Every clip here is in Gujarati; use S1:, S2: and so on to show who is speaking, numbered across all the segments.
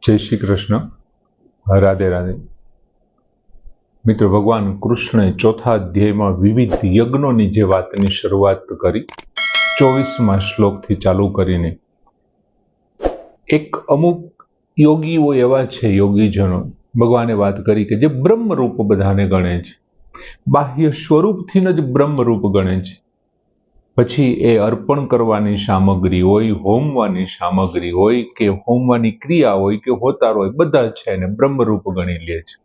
S1: જય શ્રી કૃષ્ણ, રાધે રાધે. મિત્રો, ભગવાન કૃષ્ણે ચોથા અધ્યાયમાં વિવિધ યજ્ઞોની જે વાતની શરૂઆત કરી 24મા શ્લોકથી ચાલુ કરીને, એક અમુક યોગીઓ એવા છે, યોગીજનો, ભગવાને વાત કરી કે જે બ્રહ્મરૂપ બધાને ગણે છે, બાહ્ય સ્વરૂપથી જ બ્રહ્મરૂપ ગણે છે. પછી એ અર્પણ કરવાની સામગ્રી હોય, હોમવાની સામગ્રી હોય કે હોમવાની ક્રિયા હોય કે હોતાર હોય, બધા છે એને બ્રહ્મરૂપ ગણી લે છે.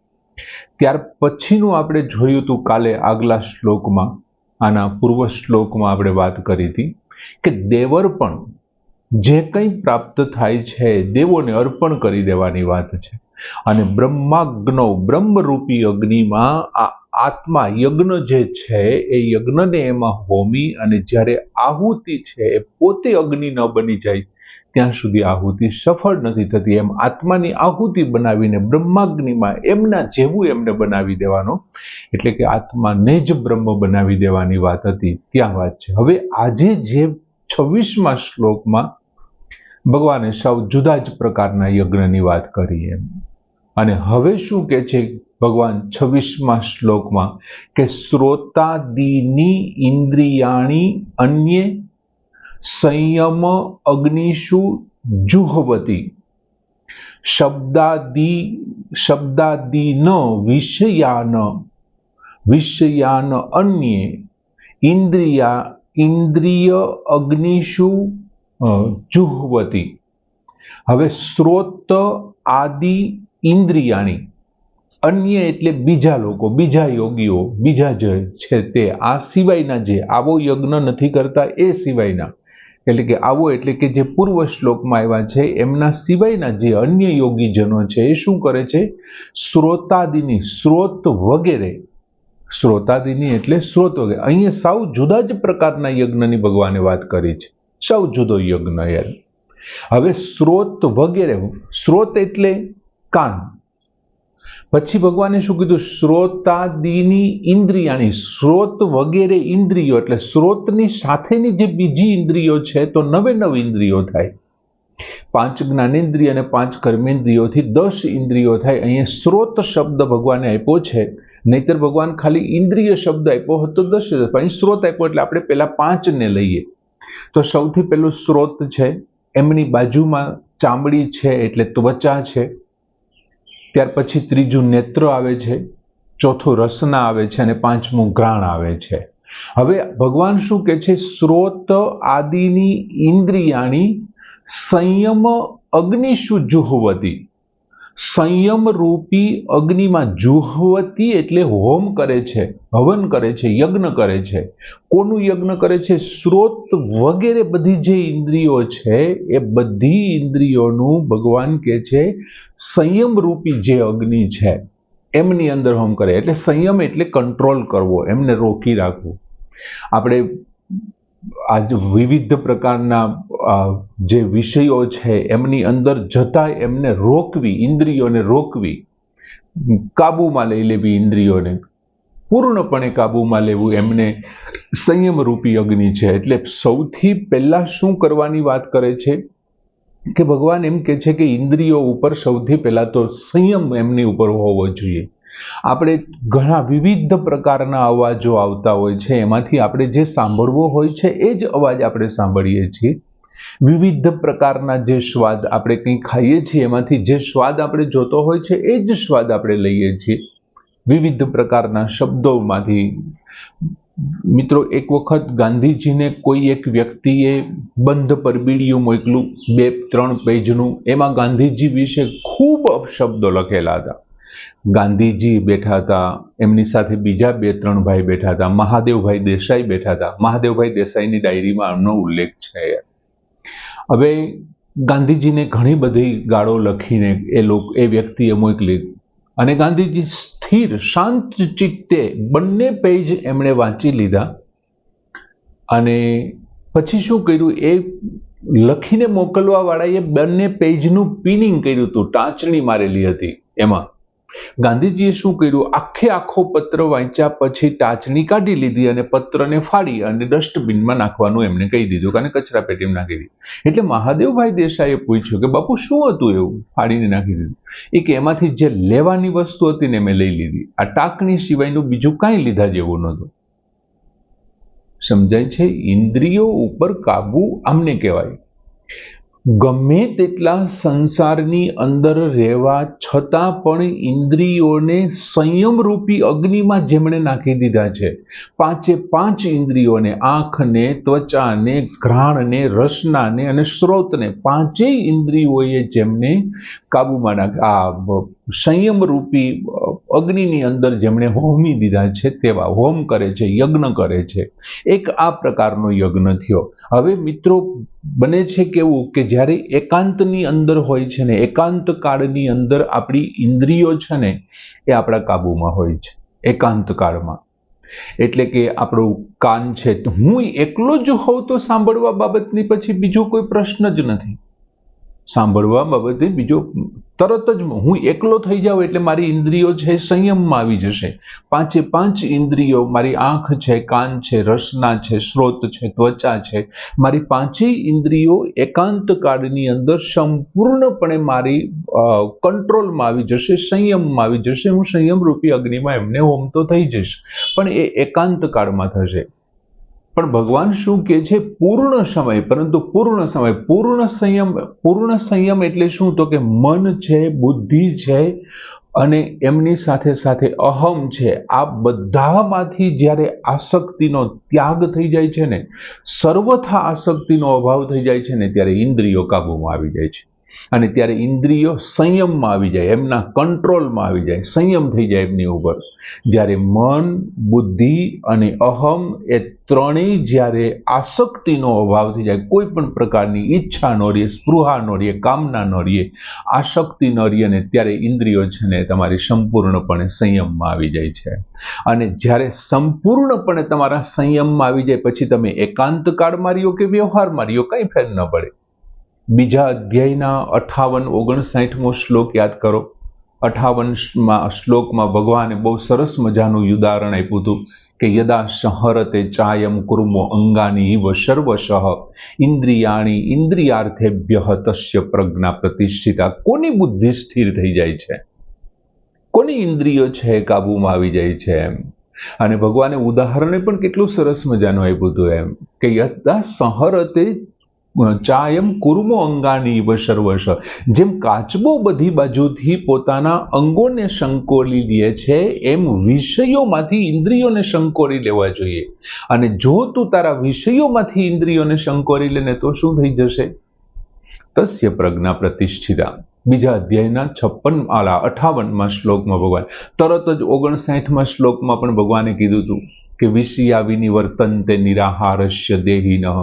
S1: ત્યાર પછીનું આપણે જોયું હતું કાલે આગલા શ્લોકમાં, આના પૂર્વ શ્લોકમાં આપણે વાત કરી હતી કે દેવર્પણ જે કંઈ પ્રાપ્ત થાય છે દેવોને અર્પણ કરી દેવાની વાત છે. અને બ્રહ્માગ્નો, બ્રહ્મરૂપી અગ્નિમાં આ આત્મા યજ્ઞ જે છે એ યજ્ઞને એમાં હોમી અને જ્યારે આહુતિ છે એ પોતે અગ્નિ ન બની જાય ત્યાં સુધી આહુતિ સફળ નથી થતી. એમ આત્માની આહુતિ બનાવીને બ્રહ્માગ્નિમાં એમના જેવું એમને બનાવી દેવાનો, એટલે કે આત્માને જ બ્રહ્મ બનાવી દેવાની વાત હતી, ત્યાં વાત છે. હવે આજે જે 26મા શ્લોકમાં ભગવાને સાવ જુદા જ પ્રકારના યજ્ઞની વાત કરી એમ. અને હવે શું કે છે ભગવાન 26મા શ્લોકમાં કે શ્રોતાદીની ઇન્દ્રિયાણી અન્ય સંયમ અગ્નિષુ જુહવતી શબ્દાદીન વિષયાન અન્ય ઇન્દ્રિય અગ્નિષુ જુહવતી. હવે શ્રોત આદિ ઇન્દ્રિયાણી, અન્ય એટલે બીજા લોકો, બીજા યોગીઓ, બીજા જે છે તે આ સિવાયના, જે આવો યજ્ઞ નથી કરતા એ સિવાયના, એટલે કે આવો એટલે કે જે પૂર્વ શ્લોકમાં આવ્યા છે એમના સિવાયના જે અન્ય યોગીજનો છે એ શું કરે છે? શ્રોતાદિની, સ્ત્રોત વગેરે, શ્રોતાદિની એટલે સ્ત્રોત વગેરે. અહીંયા સાવ જુદા જ પ્રકારના યજ્ઞની ભગવાને વાત કરી છે, સાવ જુદો યજ્ઞ યાર. હવે સ્ત્રોત વગેરે, સ્ત્રોત એટલે કાન. પછી ભગવાને શું કીધું? શ્રોતાદિની ઇન્દ્રિયાણી, સ્ત્રોત વગેરે ઇન્દ્રિયો, એટલે સ્ત્રોતની સાથેની જે બીજી ઇન્દ્રિયો છે તો 9 ઇન્દ્રિયો થાય. 5 જ્ઞાનેન્દ્રિય અને 5 કર્મેન્દ્રિયોથી 10 ઇન્દ્રિયો થાય. અહીંયા સ્ત્રોત શબ્દ ભગવાને આપ્યો છે, નહીતર ભગવાન ખાલી ઇન્દ્રિય શબ્દ આપ્યો હતો 10, પણ સ્ત્રોત આપ્યો એટલે આપણે પેલા 5 ને લઈએ. તો સૌથી પહેલું સ્ત્રોત છે, એમની બાજુમાં ચામડી છે એટલે ત્વચા છે. ત્યાર પછી ત્રીજું નેત્ર આવે છે, ચોથું રસના આવે છે અને 5મું ઘ્રાણ આવે છે. હવે ભગવાન શું કે છે? સ્ત્રોત આદિની ઇન્દ્રિયાણી સંયમ અગ્નિષુ જુહવતી. સંયમ રૂપી અગ્નિમાં, જુહવતી એટલે હોમ કરે છે, હવન કરે છે, યજ્ઞ કરે છે. કોનું યજ્ઞ કરે છે? સ્ત્રોત વગેરે બધી જે ઇન્દ્રિયો છે એ બધી ઇન્દ્રિયોનું ભગવાન કે છે સંયમ રૂપી જે અગ્નિ છે એમની અંદર હોમ કરે. એટલે સંયમ એટલે કંટ્રોલ કરવો, એમને રોકી રાખવું. આપણે આજ વિવિધ પ્રકારના જે વિષયો છે એમની અંદર જતા એમને રોકવી, ઇન્દ્રિયોને રોકવી, કાબુમાં લઈ લેવી, ઇન્દ્રિયોને પૂર્ણપણે કાબુમાં લેવું, એમને સંયમ રૂપી અગ્નિ છે. એટલે સૌથી પહેલા શું કરવાની વાત કરે છે કે ભગવાન એમ કે છે કે ઇન્દ્રિયો ઉપર સૌથી પહેલા તો સંયમ એમની ઉપર હોવો જોઈએ. આપણે ઘણા વિવિધ પ્રકારના અવાજો આવતા હોય છે, એમાંથી આપણે જે સાંભળવો હોય છે એ જ અવાજ આપણે સાંભળીએ છીએ. વિવિધ પ્રકારના જે સ્વાદ, આપણે કંઈ ખાઈએ છીએ એમાંથી જે સ્વાદ આપણે જોતો હોય છે એ જ સ્વાદ આપણે લઈએ છીએ. વિવિધ પ્રકારના શબ્દોમાંથી. મિત્રો, એક વખત ગાંધીજીને કોઈ એક વ્યક્તિએ બંધ પર બીડિયું મોકલું, 2-3 પેજનું. એમાં ગાંધીજી વિશે ખૂબ અપશબ્દો લખેલા હતા. ગાંધીજી બેઠા હતા, એમની સાથે બીજા 2-3 ભાઈ બેઠા હતા, મહાદેવભાઈ દેસાઈ બેઠા હતા. મહાદેવભાઈ દેસાઈની ડાયરીમાં આમનો ઉલ્લેખ છે. હવે ગાંધીજીને ઘણી બધી ગાળો લખીને એ વ્યક્તિએ મોકલી અને ગાંધીજી સ્થિર શાંત ચિત્તે બંને પેજ એમણે વાંચી લીધા. અને પછી શું કર્યું? એ લખીને મોકલવા વાળાએ બંને પેજનું પિનિંગ કર્યું હતું, ટાંચણી મારેલી હતી એમાં. ગાંધીજીએ શું કર્યું, આખો પત્ર વાંચ્યા પછી ટાચણી કાઢી લીધી અને પત્રને ફાડી અને ડસ્ટબિનમાં નાખવાનું એમને કહી દીધું, કારણ કચરા પેટીમાં નાખી દીધી. એટલે મહાદેવભાઈ દેસાઈએ પૂછ્યું કે બાપુ શું હતું એવું ફાડીને નાખી દીધું? એ કે એમાંથી જે લેવાની વસ્તુ હતી ને મેં લઈ લીધી, આ ટાંકણી સિવાયનું બીજું કાંઈ લીધા જેવું નહોતું. સમજાય છે? ઇન્દ્રિયો ઉપર કાબુ આમને કહેવાય. ગમે તેટલા સંસારની અંદર રહેવા છતાં પણ ઇન્દ્રિયોને સંયમરૂપી અગ્નિમાં જેમણે નાખી દીધા છે, 5 ઇન્દ્રિયોને, આંખને, ત્વચાને, ઘ્રાણને, રસનાને અને શ્રોતને, 5 ઇન્દ્રિયોએ જેમને કાબુમાં નાખ્યા, સંયમરૂપી અગ્નિની અંદર જેમણે હોમી દીધા છે, તેવા હોમ કરે છે, યજ્ઞ કરે છે. એક આ પ્રકારનો યજ્ઞ થયો. હવે મિત્રો બને છે કેવું કે જ્યારે એકાંતની અંદર હોય છે ને, એકાંત કાળની અંદર આપણી ઇન્દ્રિયો છે ને એ આપણા કાબુમાં હોય છે એકાંત કાળમાં. એટલે કે આપણું કાન છે, હું એકલો જ હોઉં તો સાંભળવા બાબતની પછી બીજો કોઈ પ્રશ્ન જ નથી. સાંભળવા બાબતે બીજો તરત જ હું એકલો થઈ જાઉં એટલે મારી ઇન્દ્રિયો છે સંયમમાં આવી જશે. 5 ઇન્દ્રિયો, મારી આંખ છે, કાન છે, રસના છે, શ્રોત છે, ત્વચા છે, મારી 5 ઇન્દ્રિયો એકાંત કાળની અંદર સંપૂર્ણપણે મારી કંટ્રોલમાં આવી જશે, સંયમમાં આવી જશે. હું સંયમરૂપી અગ્નિમાં એમને હોમતો થઈ જઈશ, પણ એ એકાંત કાળમાં થશે. પણ ભગવાન શું કહે છે? પૂર્ણ સમય. પરંતુ પૂર્ણ સંયમ એટલે શું? તો કે મન છે, બુદ્ધિ છે અને એમની સાથે સાથે અહમ છે, આ બધામાંથી જ્યારે આસક્તિનો ત્યાગ થઈ જાય છે ને, સર્વથા આસક્તિનો અભાવ થઈ જાય છે ને, ત્યારે ઇન્દ્રિયો કાબુમાં આવી જાય છે. અને ત્યારે ઇન્દ્રિયો સંયમમાં આવી જાય, એમના કંટ્રોલમાં આવી જાય, સંયમ થઈ જાય એમની ઉપર. જ્યારે મન, બુદ્ધિ અને અહમ એ ત્રણેય જ્યારે આસક્તિનો અભાવ થઈ જાય, કોઈ પણ પ્રકારની ઈચ્છા ન રહે, સ્પૃહા ન રહે, કામના ન રહે, આસક્તિ ન રહે, ને ત્યારે ઇન્દ્રિયો છે ને તમારી સંપૂર્ણપણે સંયમમાં આવી જાય છે. અને જ્યારે સંપૂર્ણપણે તમારા સંયમમાં આવી જાય પછી તમે એકાંત કાળમાં રહ્યો કે વ્યવહારમાં રહ્યો, કંઈ ફેર ન પડે. બીજા અધ્યાયના 58-59મો શ્લોક યાદ કરો. 58મા શ્લોકમાં ભગવાને બહુ સરસ મજાનું ઉદાહરણ આપ્યું હતું કે યદા સંહરતે ચાયમ કુર્મો અંગાની ઇવ સર્વશઃ ઇન્દ્રિયાણી ઇન્દ્રિયાર્થેભ્યઃ તસ્ય પ્રજ્ઞા પ્રતિષ્ઠિતા. કોની બુદ્ધિ સ્થિર થઈ જાય છે? કોની ઇન્દ્રિયો છે કાબુમાં આવી જાય છે? એમ. અને ભગવાને ઉદાહરણે પણ કેટલું સરસ મજાનું આપ્યું હતું એમ કે યદા સંહરતે ચાયમ કુર્મો અંગાની ઇવ સર્વશ. જેમ કાચબો બધી બાજુથી પોતાના અંગોને સંકોરી લે છે, એમ વિષયોમાંથી ઇન્દ્રિયોને સંકોરી લેવા જોઈએ. અને જો તું તારા વિષયોમાંથી ઇન્દ્રિયોને સંકોરી લે ને તો શું થઈ જશે? તસ્ય પ્રજ્ઞા પ્રતિષ્ઠિતા. બીજા અધ્યાયના 58મા શ્લોકમાં ભગવાન, તરત જ 59મા શ્લોકમાં પણ ભગવાને કીધું હતું કે વિષયા વિનિવર્તન્તે નિરાહારસ્ય દેહિનઃ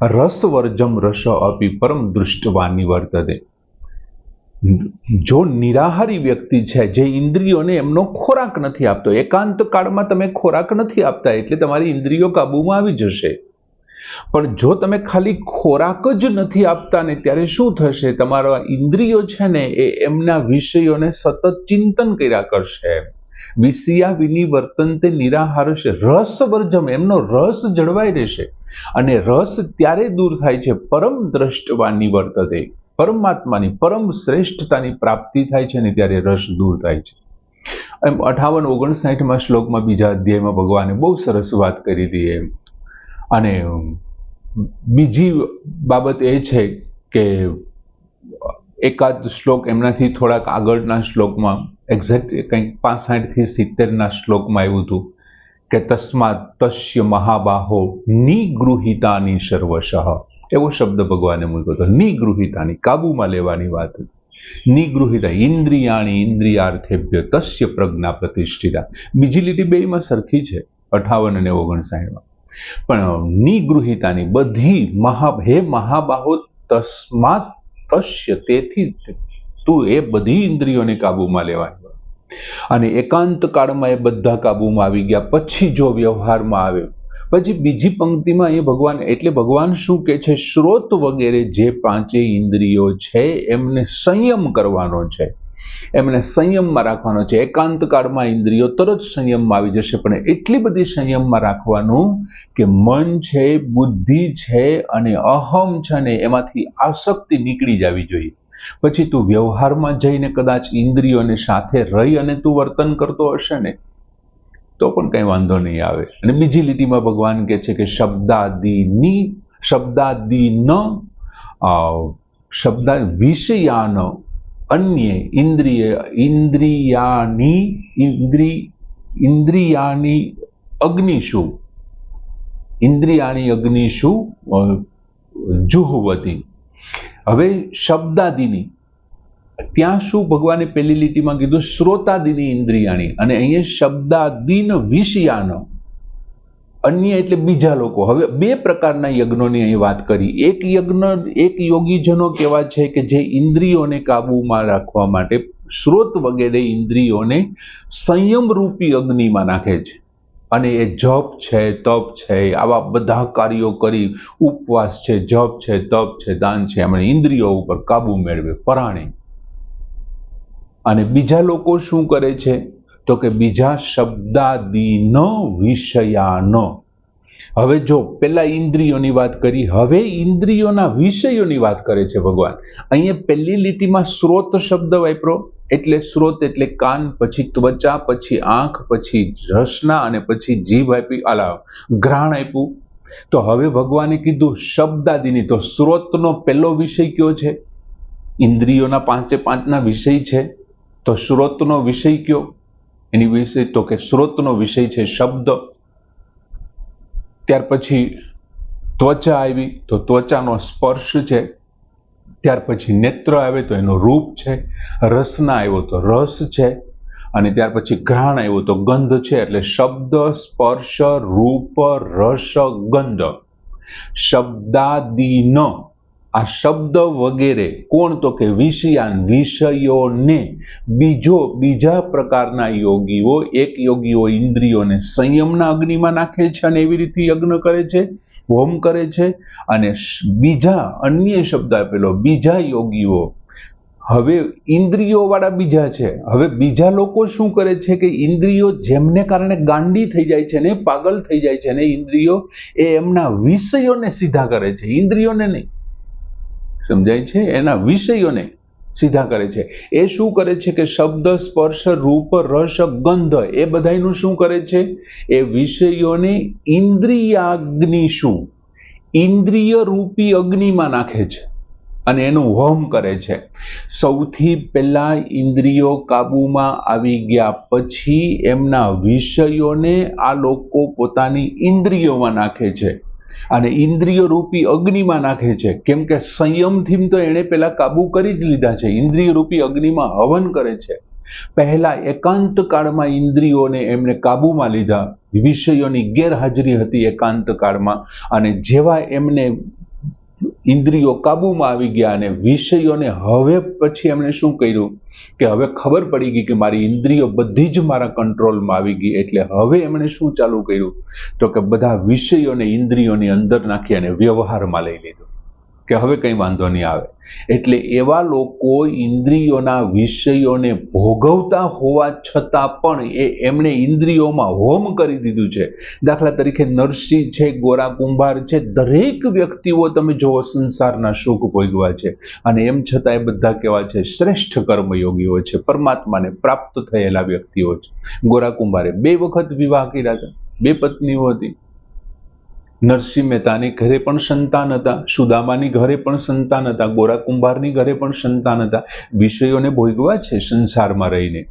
S1: રસવર્જમ રસ અપી પરમ દૃષ્ટવા નિવર્તતે. જો નિરાહારી વ્યક્તિ છે, જે ઇન્દ્રિયોને એમનો ખોરાક નથી આપતો, એકાંત કાળમાં તમે ખોરાક નથી આપતા એટલે તમારી ઇન્દ્રિયો કાબુમાં આવી જશે. પણ જો તમે ખાલી ખોરાક જ નથી આપતા ને ત્યારે શું થશે? તમારા ઇન્દ્રિયો છે ને એ એમના વિષયોને સતત ચિંતન કર્યા કરશે. વિષયા વિનિવર્તન્તે નિરાહારસ્ય રસવર્જમ, એમનો રસ જળવાઈ રહેશે. અને રસ ત્યારે દૂર થાય છે પરમ દ્રષ્ટવા નિવર્તતે, પરમાત્માની પરમ શ્રેષ્ઠતાની પ્રાપ્તિ થાય છે ને ત્યારે રસ દૂર થાય છે. એમ 58-59મા શ્લોકમાં બીજા અધ્યાયમાં ભગવાને બહુ સરસ વાત કરી હતી એમ. અને બીજી બાબત એ છે કે એકાદ શ્લોક એમનાથી થોડાક આગળના શ્લોકમાં એક્ઝેક્ટ કંઈક 65 થી 70ના શ્લોકમાં આવ્યું હતું કે તસ્માત તસ્ય મહાબાહો નિગૃહિતાની સર્વશઃ. એવો શબ્દ ભગવાને મૂક્યો હતો. નિગૃહિતાની, કાબુમાં લેવાની વાત. નિગૃહિતા ઇન્દ્રિયાણી ઇન્દ્રિયાર્થેભ્ય તસ્ય પ્રજ્ઞા પ્રતિષ્ઠિતા. બીજી લીટી બેયમાં સરખી છે, 58 અને 59માં. પણ નિગૃહિતાની બધી હે મહાબાહો તસ્માત તસ્ય, તેથી તું એ બધી ઇન્દ્રિયોને કાબુમાં લેવાની. અને એકાંત કાળમાં એ બધા કાબુમાં આવી ગયા પછી જો વ્યવહારમાં આવે, પછી બીજી પંક્તિમાં એ ભગવાન, એટલે ભગવાન શું કહે છે? શ્રોત વગેરે જે 5 ઇન્દ્રિયો છે એમને સંયમ કરવાનો છે. એમને સંયમમાં રાખવાનો છે. એકાંત કાળમાં ઇન્દ્રિયો તરત સંયમમાં આવી જશે, પણ એટલી બધી સંયમમાં રાખવાનું કે મન છે, બુદ્ધિ છે અને અહમ છે ને એમાંથી આસક્તિ નીકળી જવી જોઈએ. પછી તું વ્યવહારમાં જઈને કદાચ ઇન્દ્રિયોને સાથે રહી અને તું વર્તન કરતો હશે ને તો પણ કંઈ વાંધો નહીં આવે. અને બીજી લીટીમાં ભગવાન કહે છે કે વિષયાન અન્ય ઇન્દ્રિયાની અગ્નિષુ જુહવતી. હવે શબ્દાદિની ત્યાં શું ભગવાને પહેલી લીટીમાં કીધું શ્રોતાદિની ઇન્દ્રિયાણી, અને અહીંયા શબ્દાદિન વિષયાન અન્ય એટલે બીજા લોકો. હવે બે પ્રકારના યજ્ઞોની અહીં વાત કરી. એક યોગીજનો કેવા છે કે જે ઇન્દ્રિયોને કાબુમાં રાખવા માટે શ્રોત વગેરે ઇન્દ્રિયોને સંયમ રૂપી અગ્નિમાં નાખે છે, અને એ જપ છે, તપ છે, આવા બધા કાર્યો કરી, ઉપવાસ છે, જપ છે, તપ છે, દાન છે, એમણે ઇન્દ્રિયો ઉપર કાબુ મેળવે પરાણે. અને બીજા લોકો શું કરે છે તો કે બીજા શબ્દાદિન વિષયાન. હવે જો પેલા ઇન્દ્રિયોની વાત કરી, હવે ઇન્દ્રિયોના વિષયોની વાત કરે છે ભગવાન. અહીંયા પહેલી લીટીમાં સ્રોત શબ્દ વાપરો, એટલે સ્રોત એટલે કાન, પછી ત્વચા, પછી આંખ, પછી રસના અને પછી જીભ આપી, ઘ્રાણ આપ્યું. તો હવે ભગવાને કીધું શબ્દાદિની, તો સ્રોતનો પહેલો વિષય કયો છે? ઇન્દ્રિયોના 5 વિષય છે, તો શ્રોતનો વિષય કયો? એની વિષય તો કે શ્રોતનો વિષય છે શબ્દ. ત્યાર પછી ત્વચા આવી તો ત્વચાનો સ્પર્શ છે. ત્યાર પછી નેત્ર આવે તો એનો રૂપ છે. રસના આવ્યો તો રસ છે. અને ત્યાર પછી ઘ્રાણ આવ્યો તો ગંધ છે. એટલે શબ્દ, સ્પર્શ, રૂપ, રસ, ગંધ. શબ્દાદિન આ શબ્દ વગેરે કોણ? તો કે વિષયાન, વિષયોને બીજા પ્રકારના યોગીઓ, એક યોગીઓ ઇન્દ્રિયોને સંયમના અગ્નિમાં નાખે છે અને એવી રીતે યજ્ઞ કરે છે, હોમ કરે છે. અને બીજા અન્ય શબ્દ આપેલો બીજા યોગીઓ, હવે ઇન્દ્રિયો વાળા બીજા છે. હવે બીજા લોકો શું કરે છે કે ઇન્દ્રિયો જેમને કારણે ગાંડી થઈ જાય છે ને, પાગલ થઈ જાય છે ને ઇન્દ્રિયો, એ એમના વિષયોને સીધા કરે છે, ઇન્દ્રિયોને નહીં. સમજાય છે? એના વિષયોને સીધા કરે છે. એ શું કરે છે કે શબ્દ, સ્પર્શ, રૂપ, રસ, ગંધ એ બધાનું શું કરે છે? એ વિષયોને ઇન્દ્રિયાગ્નિષુ, ઇન્દ્રિય રૂપી અગ્નિમાં નાખે છે અને એનું હોમ કરે છે. સૌથી પહેલા ઇન્દ્રિયો કાબુમાં આવી ગયા પછી એમના વિષયોને આ લોકો પોતાની ઇન્દ્રિયોમાં નાખે છે અને ઇન્દ્રિય રૂપી અગ્નિમાં નાખે છે. કેમ કે સંયમથી તો એણે પેલા કાબુ કરી જ લીધા છે. ઇન્દ્રિય રૂપી અગ્નિમાં હવન કરે છે. પહેલા એકાંત કાળમાં ઇન્દ્રિયોને એમણે કાબુમાં લીધા, વિષયોની ગેરહાજરી હતી એકાંત કાળમાં, અને જેવા એમને ઇન્દ્રિયો કાબુમાં આવી ગયા અને વિષયોને હવે પછી એમણે શું કર્યું કે હવે ખબર પડી ગઈ કે મારી ઇન્દ્રિયો બધી જ મારા કંટ્રોલમાં આવી ગઈ. એટલે હવે એમણે શું ચાલુ કર્યું તો કે બધા વિષયોને ઇન્દ્રિયોની અંદર નાખી અને વ્યવહારમાં લઈ લીધું કે હવે કંઈ વાંધો નહીં આવે. એટલે એવા લોકો ઇન્દ્રિયોના વિષયોને ભોગવતા હોવા છતાં પણ એમણે ઇન્દ્રિયોમાં હોમ કરી દીધું છે. દાખલા તરીકે નરસિંહ છે, ગોરા કુંભાર છે, દરેક વ્યક્તિઓ તમે જોવો સંસારના સુખ ભોગવ્યા છે અને એમ છતાં એ બધા કેવા છે? શ્રેષ્ઠ કર્મયોગીઓ છે, પરમાત્માને પ્રાપ્ત થયેલા વ્યક્તિઓ છે. ગોરા કુંભારે 2 વખત વિવાહ કર્યા હતા, 2 પત્નીઓ હતી. નરસિંહ મહેતાની ઘરે પણ સંતાન હતા, સુદામાની ઘરે પણ સંતાન હતા, ગોરા કુંભારની ઘરે પણ સંતાન હતા. વિષયોને ભોગવ્યા છે સંસારમાં રહીને,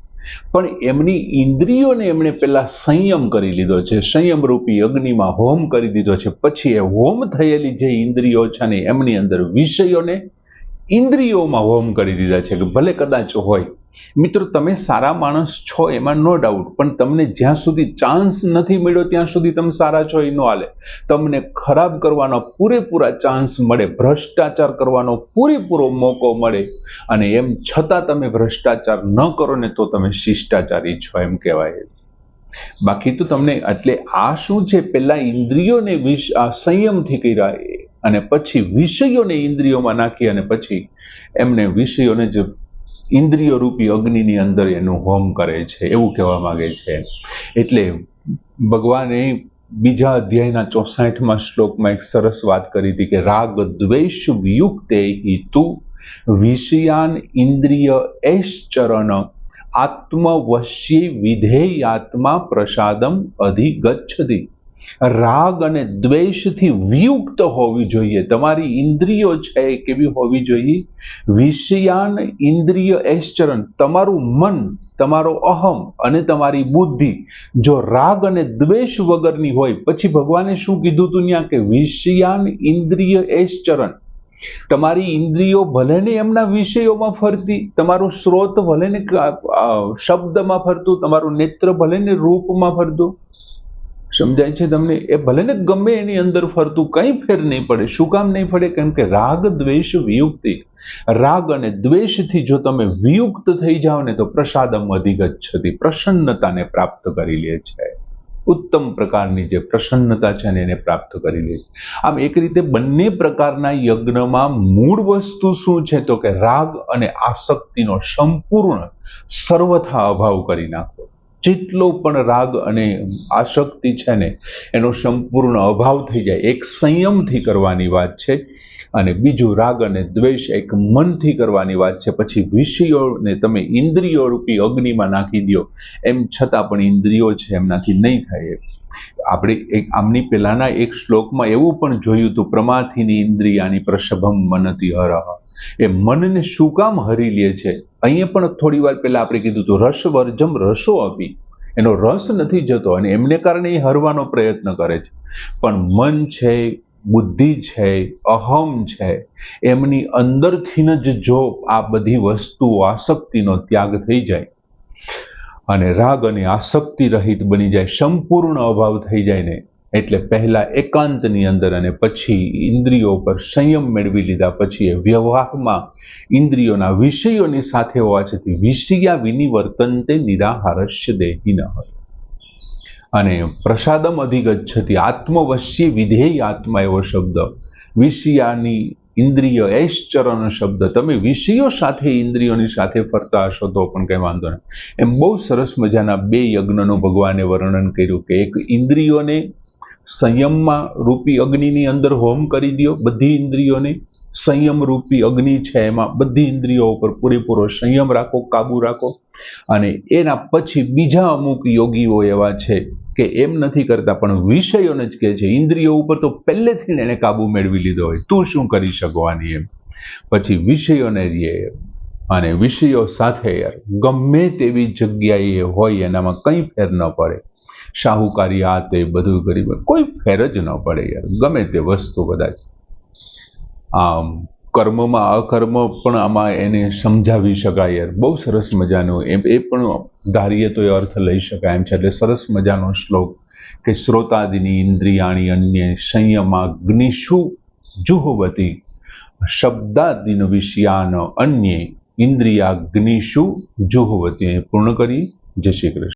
S1: પણ એમની ઇન્દ્રિયોને એમણે પેલા સંયમ કરી લીધો છે, સંયમ રૂપી અગ્નિમાં હોમ કરી દીધો છે. પછી એ હોમ થયેલી જે ઇન્દ્રિયો છે ને એમની અંદર વિષયોને ઇન્દ્રિયોમાં હોમ કરી દીધા છે. કે ભલે કદાચ હોય મિત્રો તમે સારા માણસ છો એમાં નો ડાઉટ, પણ તમને જ્યાં સુધી ચાન્સ નથી મળ્યો ત્યાં સુધી તમે સારા છો એ નો હાલે. તમને ખરાબ કરવાનો પૂરેપૂરા ચાન્સ મળે, ભ્રષ્ટાચાર કરવાનો પૂરેપૂરો મોકો મળે, અને એમ છતાં તમે ભ્રષ્ટાચાર ન કરો ને તો તમે શિષ્ટાચારી છો એમ કહેવાય. બાકી તો તમને એટલે આ શું છે? પેલા ઇન્દ્રિયોને સંયમથી કર્યા અને પછી વિષયોને ઇન્દ્રિયોમાં નાખી અને પછી એમને વિષયોને જ ઇન્દ્રિય રૂપી અગ્નિની અંદર એનું હોમ કરે છે, એવું કહેવા માંગે છે. એટલે ભગવાને બીજા અધ્યાયના 64મા શ્લોકમાં એક સરસ વાત કરી હતી કે રાગ દ્વેષ વિયુક્તે હિતુ વિષયાન ઇન્દ્રિય એશ્ચરણ આત્મવશ્યે વિધેયાત્મા પ્રસાદમ અધિગચ્છતિ. રાગ અને દ્વેષથી વિયુક્ત હોવી જોઈએ તમારી ઇન્દ્રિયો છે કેવી હોવી જોઈએ? વિષયાન ઇન્દ્રિય એશ્ચરણ, તમારું મન, તમારો અહમ અને તમારી બુદ્ધિ જો રાગ અને દ્વેષ વગરની હોય, પછી ભગવાને શું કીધું હતું ત્યાં કે વિષયાન ઇન્દ્રિય એશ્ચરણ, તમારી ઇન્દ્રિયો ભલે ને એમના વિષયોમાં ફરતી, તમારું શ્રોત ભલે ને શબ્દમાં ફરતું, તમારું નેત્ર ભલે ને રૂપમાં ફરતું, સમજાય છે તમને? એ ભલે ને ગમે એની અંદર ફરતું, કંઈ ફેર નહીં પડે. શું કામ નહીં પડે? કેમ કે રાગ દ્વેષ વિયુક્તિ, રાગ અને દ્વેષથી જો તમે વિયુક્ત થઈ જાઓ ને તો પ્રસાદમ અધિગચ્છતિ, પ્રસન્નતાને પ્રાપ્ત કરી લે છે. ઉત્તમ પ્રકારની જે પ્રસન્નતા છે ને એને પ્રાપ્ત કરી લે છે. આમ એક રીતે બંને પ્રકારના યજ્ઞમાં મૂળ વસ્તુ શું છે તો કે રાગ અને આસક્તિનો સંપૂર્ણ સર્વથા અભાવ કરી નાખો. જેટલો પણ રાગ અને આસક્તિ છે ને એનો સંપૂર્ણ અભાવ થઈ જાય. એક સંયમથી કરવાની વાત છે અને બીજું રાગ અને દ્વેષ એક મનથી કરવાની વાત છે. પછી વિષયોને તમે ઇન્દ્રિયો રૂપી અગ્નિમાં નાખી દો, એમ છતાં પણ ઇન્દ્રિયો છે એમનાથી નહીં થાય. આપણે એક આમની પહેલાના એક શ્લોકમાં એવું પણ જોયું હતું, પ્રમાથિની ઇન્દ્રિયાની પ્રસભમ મનતિ હરહ. એ મનને શું કામ હરી લે છે? અહીંયા પણ થોડી વાર પહેલા આપણે કીધું હતું રસવર્જમ રસો આપી, એનો રસ નથી જતો અને એમને કારણે એ હરવાનો પ્રયત્ન કરે છે. પણ મન છે, બુદ્ધિ છે, અહમ છે, એમની અંદરથી જ જો આ બધી વસ્તુઓ આસક્તિનો ત્યાગ થઈ જાય અને રાગ અને આસક્તિ રહિત બની જાય, સંપૂર્ણ અભાવ થઈ જાય ને, એટલે પહેલા એકાંતની અંદર અને પછી ઇન્દ્રિયો પર સંયમ મેળવી લીધા પછી એ વ્યવહારમાં ઇન્દ્રિયોના વિષયોની સાથે હોવા છતાં વિષયા વિનિવર્તન્તે નિરાહારસ્ય દેહિનઃ. અને પ્રસાદમ અધિગચ્છતિ, આત્મવશ્ય વિધેય આત્મા એવો શબ્દ, વિષયાની ઇન્દ્રિય એશ્ચરણ શબ્દ, તમે વિષયો સાથે ઇન્દ્રિયોની સાથે ફરતા હશો તો પણ કંઈ વાંધો નહીં. એમ બહુ સરસ મજાના બે યજ્ઞનું ભગવાને વર્ણન કર્યું કે એક ઇન્દ્રિયોને સંયમમાં રૂપી અગ્નિની અંદર હોમ કરી દો, બધી ઇન્દ્રિયોને સંયમ રૂપી અગ્નિ છે એમાં બધી ઇન્દ્રિયો ઉપર પૂરેપૂરો સંયમ રાખો, કાબુ રાખો. અને એના પછી બીજા અમુક યોગીઓ એવા છે કે એમ નથી કરતા પણ વિષયોને જ કહે છે, ઇન્દ્રિયો ઉપર તો પહેલેથી એને કાબુ મેળવી લીધો હોય, તું શું કરી શકવાની એમ. પછી વિષયોને રહીએ અને વિષયો સાથે યાર ગમે તેવી જગ્યાએ હોય એનામાં કંઈ ફેર ન પડે. શાહુકારી આ તે બધું ગરીબ કોઈ ફેર જ ન પડે યાર, ગમે તે વસ્તુ કદાચ આમ કર્મમાં અકર્મ પણ આમાં એને સમજાવી શકાય યાર, બહુ સરસ મજાનું એ પણ ધારીએ તો એ અર્થ લઈ શકાય એમ છે. એટલે સરસ મજાનો શ્લોક કે શ્રોતાદિની ઇન્દ્રિયાણી અન્ય સંયમાગ્નિષુ જુહવતી શબ્દાદિન વિષયાન અન્ય ઇન્દ્રિયાગ્નિષુ જુહવતી. પૂર્ણ કરી. જય શ્રી કૃષ્ણ.